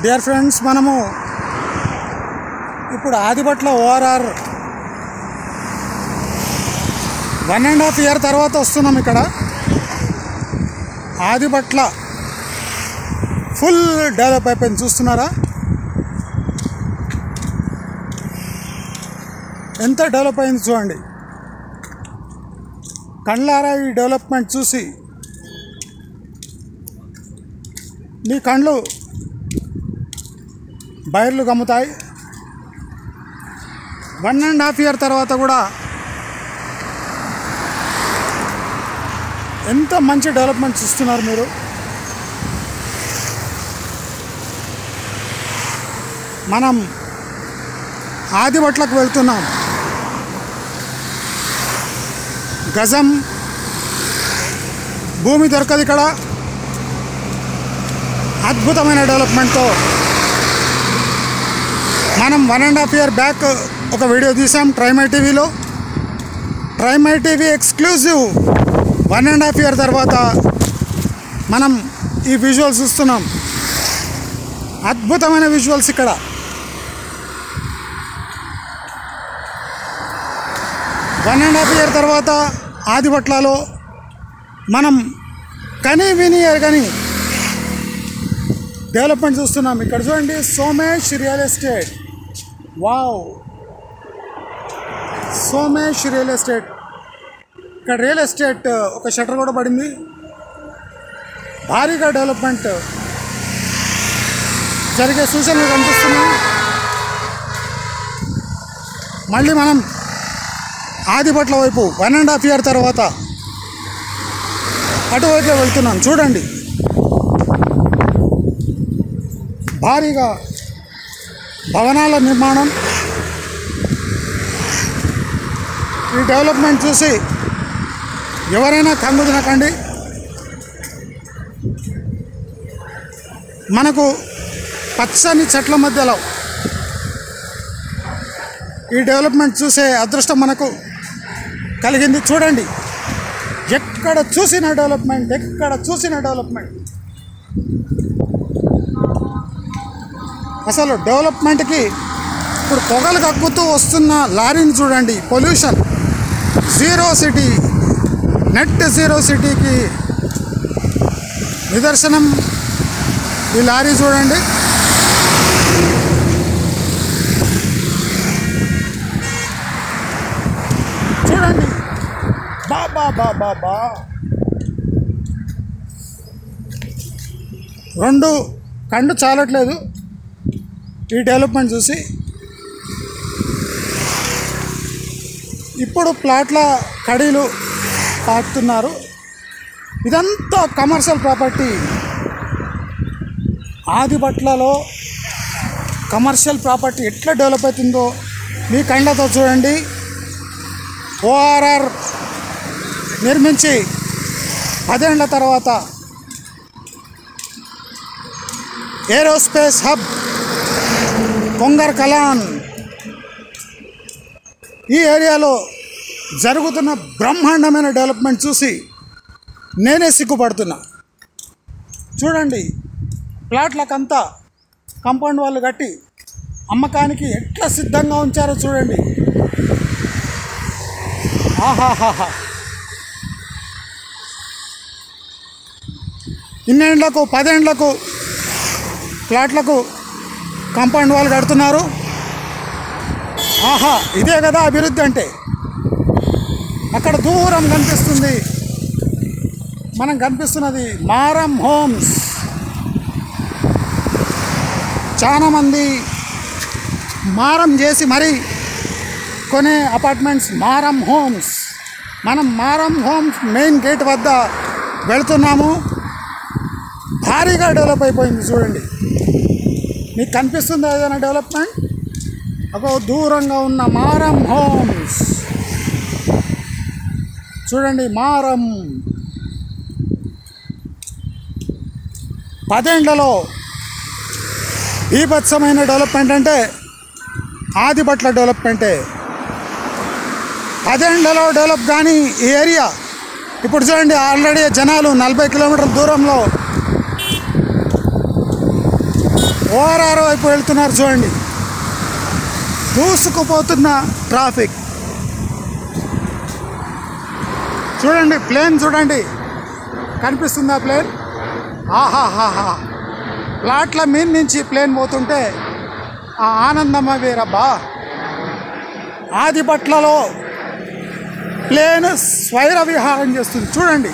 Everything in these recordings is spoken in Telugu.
డియర్ ఫ్రెండ్స్, మనము ఇప్పుడు ఆదిబట్ల ఓఆర్ఆర్ 1.5 year తర్వాత వస్తున్నాం. ఇక్కడ ఆదిబట్ల ఫుల్ డెవలప్ అయిపోయింది, చూస్తున్నారా? ఎంత డెవలప్ అయింది చూడండి. కళ్ళారా ఈ డెవలప్మెంట్ చూసి మీ కళ్ళు బయర్లు గమ్ముతాయి. 1.5 year తర్వాత కూడా ఎంత మంచి డెవలప్మెంట్ చూస్తున్నారు మీరు. మనం ఆదిబట్లకు వెళ్తున్నాం. గజం భూమి దొరకదు ఇక్కడ. అద్భుతమైన డెవలప్మెంట్తో మనం 1.5 year బ్యాక్ ఒక వీడియో తీసాం ట్రైమై టీవీలో. ట్రైమై టీవీ ఎక్స్క్లూజివ్ 1.5 year తర్వాత మనం ఈ విజువల్స్ చూస్తున్నాం. అద్భుతమైన విజువల్స్ ఇక్కడ. వన్ అండ్ హాఫ్ ఇయర్ తర్వాత ఆదిబట్లలో మనం కని విని ఎరగని డెవలప్మెంట్ చూస్తున్నాం. ఇక్కడ చూడండి, Somesh real estate. Wow, Somesh real estate. ఇక్కడ రియల్ ఎస్టేట్ ఒక షట్టర్ కూడా పడింది. భారీగా డెవలప్మెంట్ జరిగే సూచనలు కనిపిస్తున్నాయి. మళ్ళీ మనం ఆదిబట్ల వైపు 1.5 year తర్వాత అటువైపు వెళ్తున్నాం. చూడండి, భారీగా భవనాల నిర్మాణం. ఈ డెవలప్మెంట్ చూసి ఎవరైనా కంగు తినకండి. మనకు పచ్చని చెట్ల మధ్యలో ఈ డెవలప్మెంట్ చూసే అదృష్టం మనకు కలిగింది. చూడండి, ఎక్కడ చూసిన డెవలప్మెంట్, ఎక్కడ చూసిన డెవలప్మెంట్. అసలు డెవలప్మెంట్కి ఇప్పుడు పొగలు కక్కుతూ వస్తున్న లారీని చూడండి. Pollution zero city, net zero సిటీకి నిదర్శనం ఈ లారీ చూడండి. చూడండి, బాబా బాబా బా. రెండు కళ్ళు చాలట్లేదు ఈ డెవలప్మెంట్ చూసి. ఇప్పుడు ప్లాట్ల కడీలు పాకుతున్నారు. ఇదంతా కమర్షియల్ ప్రాపర్టీ. ఆదిబట్లలో కమర్షియల్ ప్రాపర్టీ ఎట్లా డెవలప్ అవుతుందో మీ కళ్ళతో చూడండి. ఓఆర్ఆర్ నిర్మించి 10 ఏళ్ల తర్వాత ఏరోస్పేస్ హబ్ కొంగర్ కలాన్ ఈ ఏరియాలో జరుగుతున్న బ్రహ్మాండమైన డెవలప్మెంట్ చూసి నేనే సిగ్గుపడుతున్నా. చూడండి, ప్లాట్లకంతా కాంపౌండ్ వాళ్ళు కట్టి అమ్మకానికి ఎట్లా సిద్ధంగా ఉంచారో చూడండి. ఆహాహాహా, ఇన్నేళ్లకు 10 ఏళ్లకు ప్లాట్లకు కాంపౌండ్ వాళ్ళు కడుతున్నారు. ఆహా, ఇదే కదా అభివృద్ధి అంటే. అక్కడ దూరం కనిపిస్తుంది, మనం కనిపిస్తున్నది మారం హోమ్స్. చాలామంది మారం చేసి మరీ కొనే అపార్ట్మెంట్స్ మారం హోమ్స్. మనం మారం హోమ్స్ మెయిన్ గేట్ వద్ద వెళుతున్నాము. భారీగా డెవలప్ అయిపోయింది చూడండి. మీకు కనిపిస్తుందా ఏదైనా డెవలప్మెంట్? అగో దూరంగా ఉన్న మారం హోమ్స్ చూడండి. మారం 10 ఏళ్లలో బీభత్సమైన డెవలప్మెంట్ అంటే ఆదిబట్ల డెవలప్మెంటే. 10 ఏళ్లలో డెవలప్ కానీ ఈ ఏరియా ఇప్పుడు చూడండి. ఆల్రెడీ జనాలు 40 కిలోమీటర్ల దూరంలో ఓఆర్ఆర్ వైపు వెళ్తున్నారు చూడండి, దూసుకుపోతున్న ట్రాఫిక్. చూడండి ప్లేన్, చూడండి కనిపిస్తుందా ప్లేన్? ఆహాహాహా, ప్లాట్ల మీద నుంచి ప్లేన్ పోతుంటే ఆ ఆనందమ్మ వేరబ్బా. ఆదిబట్లలో ప్లేన్ స్వైర విహారం చేస్తుంది చూడండి.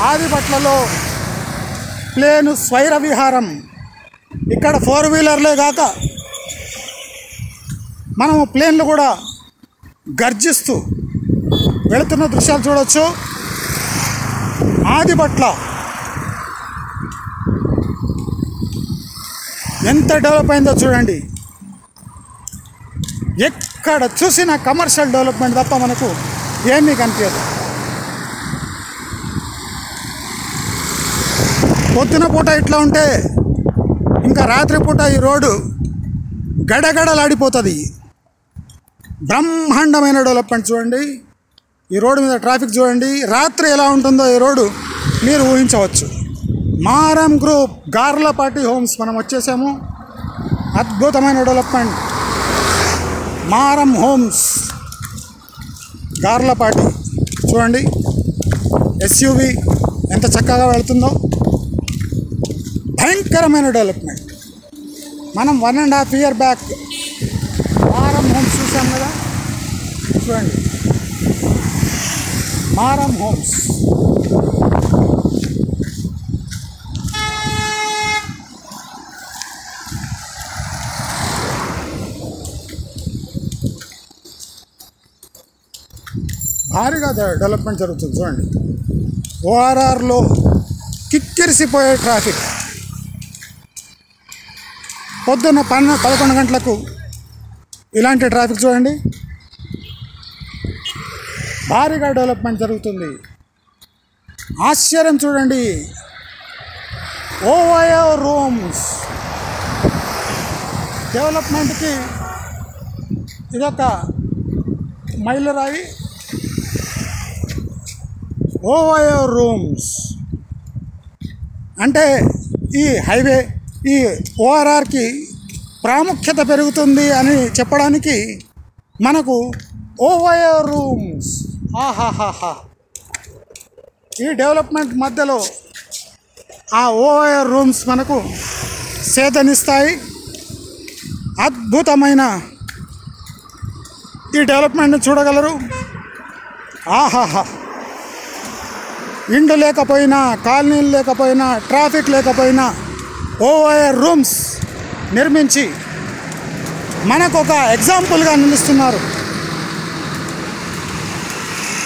ఆదిబట్లలో ప్లేన్ స్వైర విహారం. ఇక్కడ 4 వీలర్లే కాక మనము ప్లేన్లు కూడా గర్జిస్తూ వెళుతున్న దృశ్యాలు చూడవచ్చు. ఆదిబట్ల ఎంత డెవలప్ అయిందో చూడండి. ఎక్కడ చూసిన కమర్షియల్ డెవలప్మెంట్ తప్ప మనకు ఏమీ కనిపించదు. పొద్దున పూట ఇట్లా ఉంటే ఇంకా రాత్రిపూట ఈ రోడ్డు గడగడలాడిపోతుంది. బ్రహ్మాండమైన డెవలప్మెంట్ చూడండి. ఈ రోడ్డు మీద ట్రాఫిక్ చూడండి. రాత్రి ఎలా ఉంటుందో ఈ రోడ్డు మీరు ఊహించవచ్చు. మారం గ్రూప్ గార్లపాటి హోమ్స్ మనం వచ్చేసాము. అద్భుతమైన డెవలప్మెంట్. మారం హోమ్స్ గార్లపాటి చూడండి. ఎస్యూవి ఎంత చక్కగా వెళుతుందో. భయంకరమైన డెవలప్మెంట్. మనం 1.5 year బ్యాక్ మారం హోమ్స్ చూసాం కదా, చూడండి మారం హోమ్స్. భారీగా డెవలప్మెంట్ జరుగుతుంది చూడండి. ఓఆర్ఆర్లో కిక్కిరిసిపోయే ట్రాఫిక్. పొద్దున్న 11 గంటలకు ఇలాంటి ట్రాఫిక్ చూడండి. భారీగా డెవలప్మెంట్ జరుగుతుంది. ఆశ్చర్యం చూడండి. ఓవయో రూమ్స్ డెవలప్మెంట్కి ఇదొక మైలురాయి. ఓవయో రూమ్స్ అంటే ఈ హైవే, ఈ ఓఆర్ఆర్కి ప్రాముఖ్యత పెరుగుతుంది అని చెప్పడానికి మనకు ఓవయో రూమ్స్. ఆహాహాహా, ఈ డెవలప్మెంట్ మధ్యలో ఆ ఓవయో రూమ్స్ మనకు సేదనిస్తాయి. అద్భుతమైన ఈ డెవలప్మెంట్ని చూడగలరు. ఆహాహా, ఇండ్లు లేకపోయినా, కాలనీలు లేకపోయినా, ట్రాఫిక్ లేకపోయినా ఓవర్ రూమ్స్ నిర్మించి మనకు ఒక ఎగ్జాంపుల్గా నిలుస్తున్నారు.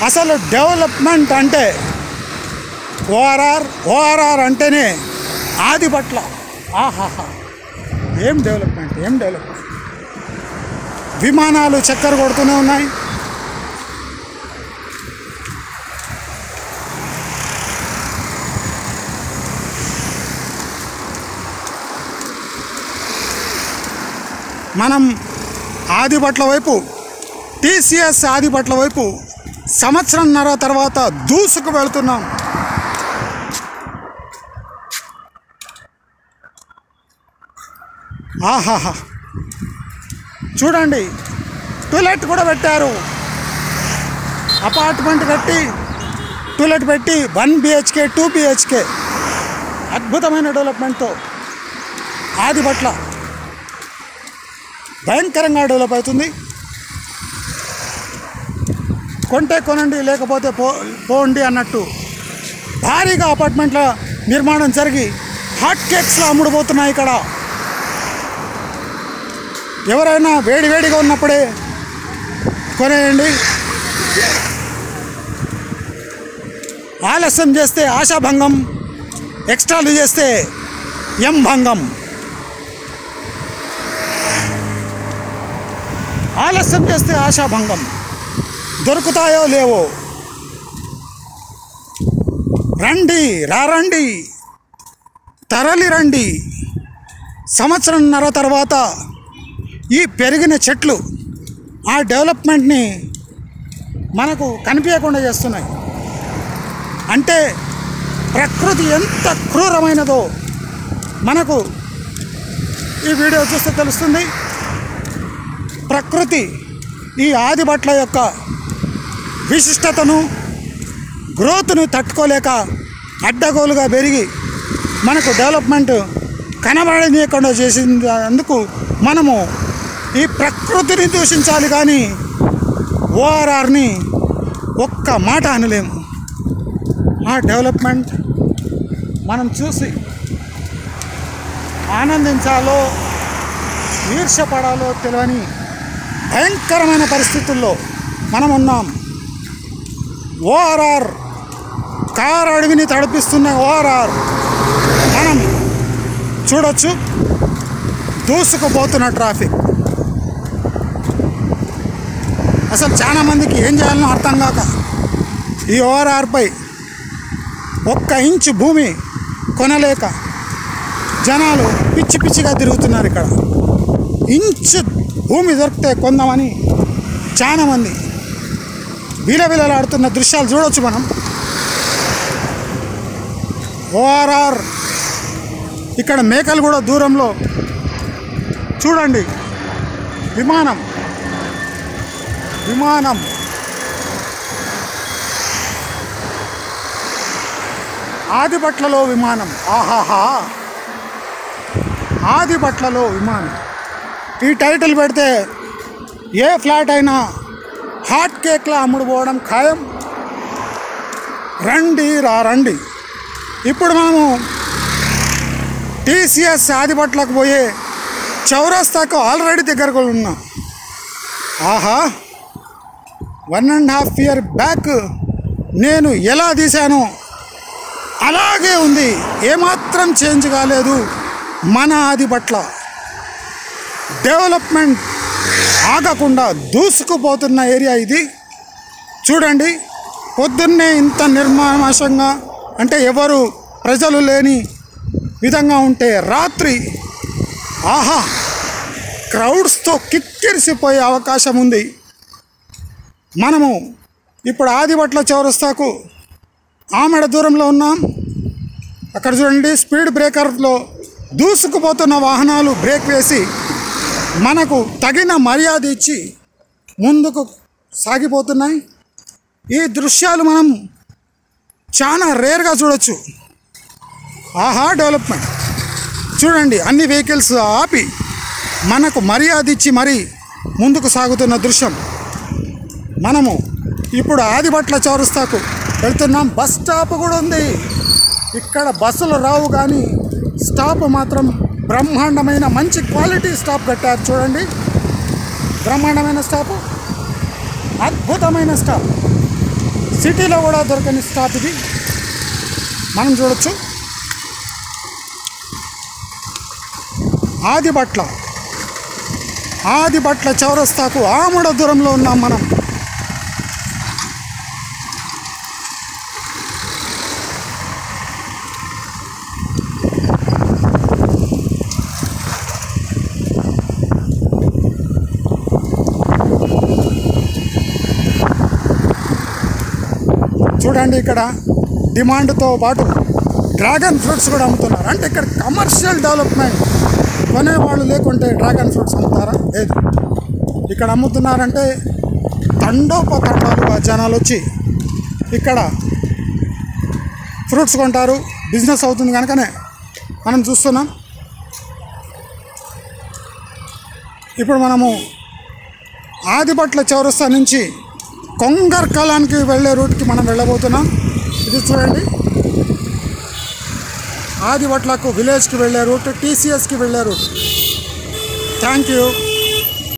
అసలు డెవలప్మెంట్ అంటే ఓఆర్ఆర్ అంటేనే ఆదిబట్ల. ఆహాహా, ఏం డెవలప్మెంట్, ఏం డెవలప్మెంట్. విమానాలు చక్కర కొడుతూనే ఉన్నాయి. మనం ఆదిబట్ల వైపు, టీసీఎస్ ఆదిబట్ల వైపు సంవత్సరంన్నర తర్వాత దూసుకు వెళుతున్నాం. ఆహాహా, చూడండి టాయిలెట్ కూడా పెట్టారు. అపార్ట్మెంట్ కట్టి టాయిలెట్ పెట్టి 1 BHK 2 BHK అద్భుతమైన డెవలప్మెంట్తో ఆదిబట్ల భయంకరంగా డెవలప్ అవుతుంది. కొంటే కొనండి, లేకపోతే పోండి అన్నట్టు భారీగా అపార్ట్మెంట్ల నిర్మాణం జరిగి హాట్ కేక్స్లో అమ్ముడుపోతున్నాయి. ఇక్కడ ఎవరైనా వేడివేడిగా ఉన్నప్పుడే కొనేయండి. ఆలస్యం చేస్తే ఆశాభంగం, ఎక్స్ట్రాలు చేస్తే భంగం. ఆలస్యం చేస్తే ఆశాభంగం. దొరుకుతాయో లేవో. రండి, రారండి, తరలి రండి. సంవత్సరంన్నర తర్వాత ఈ పెరిగిన చెట్లు ఆ డెవలప్మెంట్ని మనకు కనిపించకుండా చేస్తున్నాయి. అంటే ప్రకృతి ఎంత క్రూరమైనదో మనకు ఈ వీడియో చూస్తే తెలుస్తుంది. ప్రకృతి ఈ ఆదిబట్ల యొక్క విశిష్టతను గ్రోత్ను తట్టుకోలేక అడ్డగోలుగా పెరిగి మనకు డెవలప్మెంట్ కనబడనీయకుండా చేసినందుకు మనము ఈ ప్రకృతిని దూషించాలి కానీ ఓఆర్ఆర్ని ఒక్క మాట అనలేము. ఆ డెవలప్మెంట్ మనం చూసి ఆనందించాలో ఈర్ష్యపడాలో తెలియని భయంకరమైన పరిస్థితుల్లో మనం ఉన్నాం. ఓఆర్ఆర్ కారు అడవిని తడిపిస్తున్న ఓఆర్ఆర్ మనం చూడొచ్చు. దూసుకుపోతున్న ట్రాఫిక్ అసలు చాలామందికి ఏం చేయాలనో అర్థం కాక ఈ ఓఆర్ఆర్పై 1 ఇంచు భూమి కొనలేక జనాలు పిచ్చి పిచ్చిగా తిరుగుతున్నారు. ఇక్కడ ఇంచు భూమి దొరికితే కొందామని చాలామంది విలవిలలాడుతున్న దృశ్యాలు చూడవచ్చు మనం. ఓఆర్ఆర్ ఇక్కడ మేకలు కూడా దూరంలో చూడండి. విమానం ఆదిబట్లలో విమానం. ఆహాహా, ఆదిబట్లలో విమానం. ఈ టైటిల్ పెడితే ఏ ఫ్లాట్ అయినా హాట్ కేక్లా అమ్ముడుపోవడం ఖాయం. రండి. ఇప్పుడు మనము టీసీఎస్ ఆదిబట్లకు పోయే చౌరస్తాకు ఆల్రెడీ దగ్గరకు ఉన్నాం. ఆహా, 1.5 year బ్యాక్ నేను ఎలా తీశానో అలాగే ఉంది. ఏమాత్రం చేంజ్ కాలేదు. మన ఆదిబట్ల డెవలప్మెంట్ ఆగకుండా దూసుకుపోతున్న ఏరియా ఇది. చూడండి, పొద్దున్నే ఇంత నిర్మానుషంగా అంటే ఎవరు ప్రజలు లేని విధంగా ఉంటే రాత్రి ఆహా క్రౌడ్స్తో కిక్కిరిసిపోయే అవకాశం ఉంది. మనము ఇప్పుడు ఆదిబట్ల చౌరస్తాకు ఆమెడ దూరంలో ఉన్నాం. అక్కడ చూడండి, స్పీడ్ బ్రేకర్లో దూసుకుపోతున్న వాహనాలు బ్రేక్ వేసి మనకు తగిన మర్యాద ఇచ్చి ముందుకు సాగిపోతున్నాయి. ఈ దృశ్యాలు మనం చాలా రేర్గా చూడొచ్చు. ఆహా, డెవలప్మెంట్ చూడండి. అన్ని వెహికల్స్ ఆపి మనకు మర్యాద ఇచ్చి మరీ ముందుకు సాగుతున్న దృశ్యం. మనము ఇప్పుడు ఆదిబట్ల చౌరస్తాకు వెళ్తున్నాం. బస్ స్టాప్ కూడా ఉంది. ఇక్కడ బస్సులు రావు కానీ స్టాప్ మాత్రం బ్రహ్మాండమైన మంచి క్వాలిటీ స్టాప్ కట్టారు. చూడండి, బ్రహ్మాండమైన స్టాపు, అద్భుతమైన స్టాప్. సిటీలో కూడా దొరకని స్టాప్ ఇది. మనం చూడొచ్చు. ఆదిబట్ల చౌరస్తాకు ఆమడ దూరంలో ఉన్నాం మనం. చూడండి, ఇక్కడ డిమాండ్తో పాటు డ్రాగన్ ఫ్రూట్స్ కూడా అమ్ముతున్నారు. అంటే ఇక్కడ కమర్షియల్ డెవలప్మెంట్. కొనేవాళ్ళు లేకుంటే డ్రాగన్ ఫ్రూట్స్ అమ్ముతారా? లేదు. ఇక్కడ అమ్ముతున్నారంటే తండోపతండాలుగా జనాలు వచ్చి ఇక్కడ ఫ్రూట్స్ కొంటారు. బిజినెస్ అవుతుంది కనుకనే మనం చూస్తున్నాం. ఇప్పుడు మనము ఆదిబట్ల చౌరస్తా నుంచి కొంగర్ కలాన్కి వెళ్ళే రూట్కి మనం వెళ్ళబోతున్నాం. ఇది చూడండి, ఆదిబట్లకు విలేజ్కి వెళ్ళే రూట్, టీసీఎస్కి వెళ్ళే రూట్. Thank you.